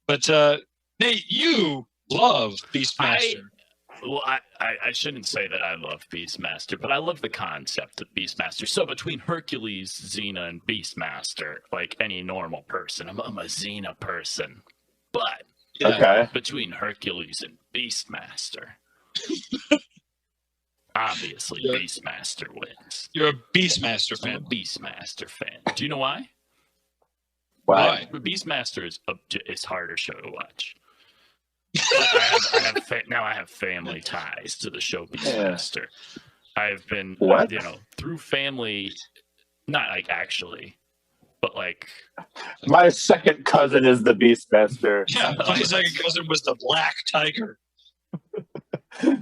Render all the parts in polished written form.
But Nate, you love I Beastmaster. well, I shouldn't say that I love Beastmaster, but I love the concept of Beastmaster. So between Hercules, Xena, and Beastmaster, like any normal person, I'm a Xena person. But Yeah. Okay. between Hercules and Beastmaster, obviously Yeah. Beastmaster wins. You're a Beastmaster I'm a fan. Beastmaster fan. Do you know why? Why? Beastmaster is harder show to watch. Now I have family ties to the show Beastmaster. I've been, What? through family, not like actually, but like My second cousin is the Beastmaster. Yeah, my second cousin was the Black Tiger. my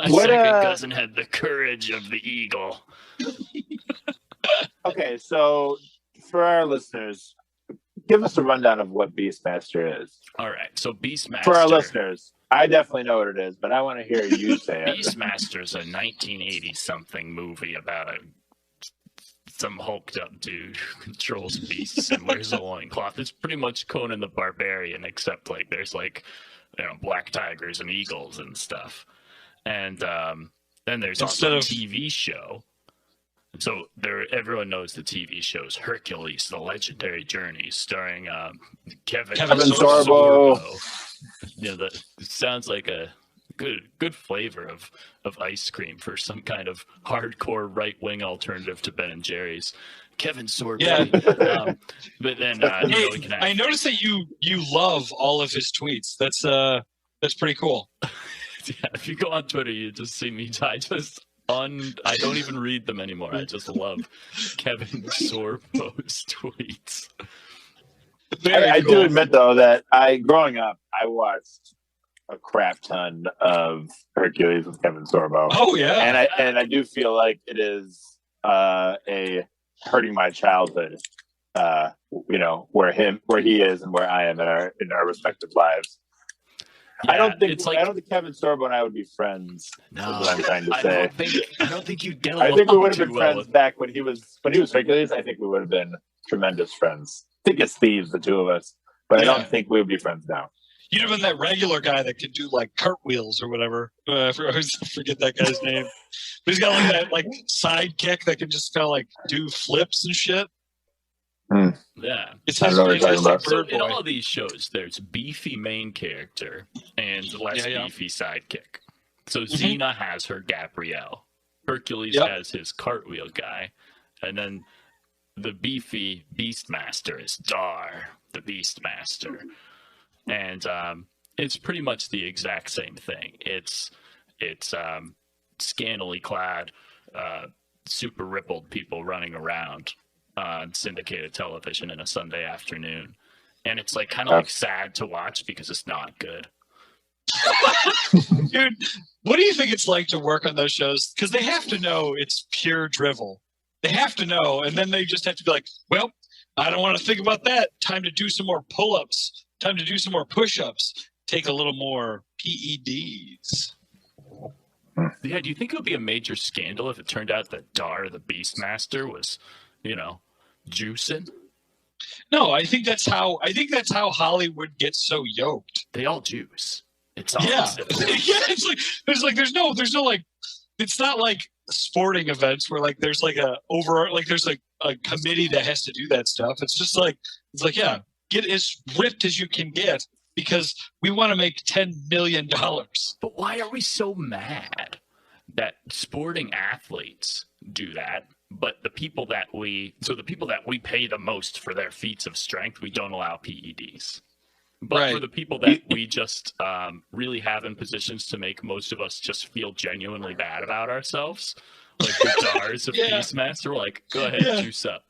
second cousin had the courage of the eagle. Okay, so for our listeners, give us a rundown of what Beastmaster is. All right, so Beastmaster. For our listeners, I definitely know what it is, but I want to hear you say it. Beastmaster is a 1980-something movie about some hulked up dude who controls beasts and wears a loincloth. It's pretty much Conan the Barbarian, except like there's like black tigers and eagles and stuff. And then there's also a TV show. So everyone knows the TV show's Hercules: The Legendary Journey, starring Kevin Sorbo. That sounds like a good flavor of ice cream for some kind of hardcore right-wing alternative to Ben and Jerry's. Kevin Sorbo. Yeah. But then I noticed that you love all of his tweets. That's pretty cool. Yeah, if you go on Twitter, you just see me. I don't even read them anymore. I just love Kevin Sorbo's tweets. I do admit though that growing up, I watched a crap ton of Hercules with Kevin Sorbo. Oh yeah, and I do feel like it is a hurting my childhood. Where he is and where I am in our respective lives. Yeah, I don't think Kevin Sorbo and I would be friends. No, is what I'm trying to say. I don't think you'd get along. I think we would have been friends back when he was Hercules. I think we would have been tremendous friends. I think it's thieves, the two of us, but I don't think we would be friends now. You'd have been that regular guy that could do like cartwheels or whatever. I forget that guy's name, but he's got like that like sidekick that can just kind of like do flips and shit. Yeah, it's so in all of these shows, there's beefy main character and less beefy sidekick. So Xena has her Gabrielle, Hercules has his cartwheel guy, and then the beefy Beastmaster is Dar, the Beastmaster, and it's pretty much the exact same thing. It's scantily clad, super rippled people running around on syndicated television in a Sunday afternoon, and it's like kind of like sad to watch because it's not good. Dude, what do you think it's like to work on those shows? Because they have to know it's pure drivel. They have to know, and then they just have to be like, well, I don't want to think about that. Time to do some more pull-ups. Time to do some more push-ups. Take a little more PEDs. Yeah, do you think it would be a major scandal if it turned out that Dar, the Beastmaster, was, juicing? No, I think that's how Hollywood gets so yoked. They all juice. It's It's like there's no like, it's not like sporting events where like there's like there's like a committee that has to do that stuff. It's just like get as ripped as you can get because we want to make $10 million. But why are we so mad that sporting athletes do that? But the people that we pay the most for their feats of strength, we don't allow PEDs. But for the people that we just really have in positions to make most of us just feel genuinely bad about ourselves, like the Dars of Beastmaster, we're like, go ahead, juice up,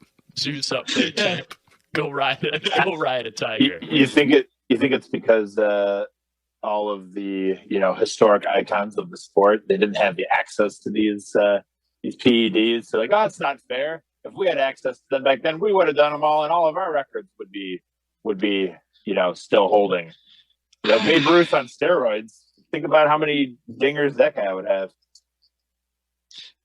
there, champ. Go ride a tiger. You think it's because all of the historic icons of the sport, they didn't have the access to these PEDs. So like, it's not fair. If we had access to them back then, we would have done them all, and all of our records would be still holding. Babe Ruth on steroids. Think about how many dingers that guy would have.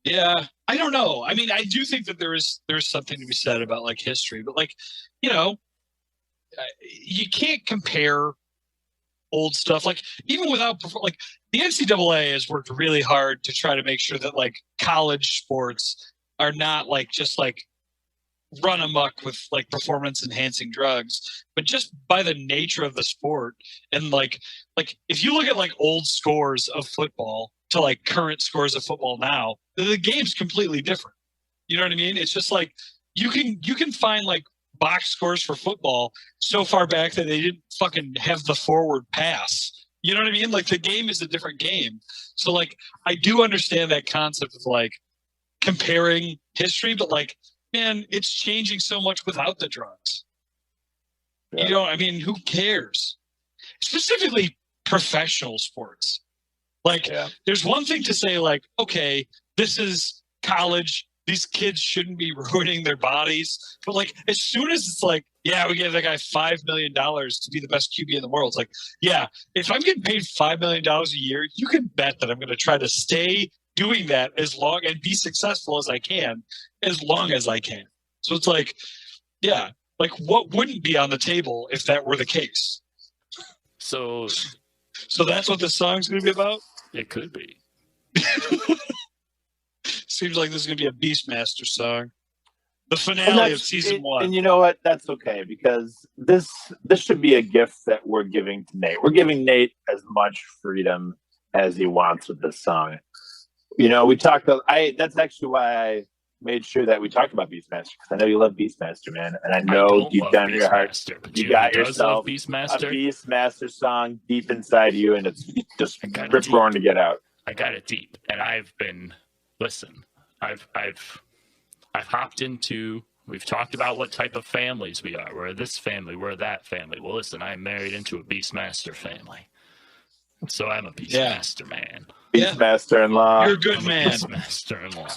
Yeah, I don't know. I mean, I do think that there's something to be said about like history, but like, you can't compare old stuff. Like even without like the NCAA has worked really hard to try to make sure that like college sports are not like just like run amok with like performance enhancing drugs, but just by the nature of the sport. And like if you look at like old scores of football to like current scores of football now, the game's completely different. You know what I mean? It's just like you can find like box scores for football so far back that they didn't fucking have the forward pass. You know what I mean? Like the game is a different game. So like I do understand that concept of like comparing history, but like, man, it's changing so much without the drugs. Yeah. You know, I mean, who cares? Specifically professional sports. Like there's one thing to say like, okay, this is college. These kids shouldn't be ruining their bodies. But like, as soon as it's like, yeah, we gave that guy $5 million to be the best QB in the world. It's like, yeah, if I'm getting paid $5 million a year, you can bet that I'm going to try to stay doing that as long and be successful as I can, as long as I can. So it's like, yeah, like what wouldn't be on the table if that were the case? So that's what this song's going to be about? It could be. Seems like this is going to be a Beastmaster song. The finale of season 1. And you know what? That's okay, because this should be a gift that we're giving to Nate. We're giving Nate as much freedom as he wants with this song. You know, we talked. That's actually why I made sure that we talked about Beastmaster, because I know you love Beastmaster, man, and I know deep down in your heart you got yourself a Beastmaster song deep inside you, and it's just rip roaring to get out. I got it deep, and I've hopped into. We've talked about what type of families we are. We're this family. We're that family. Well, listen, I'm married into a Beastmaster family, so I'm a Beastmaster man. Beastmaster-in-law. You're a good man. Beastmaster-in-law.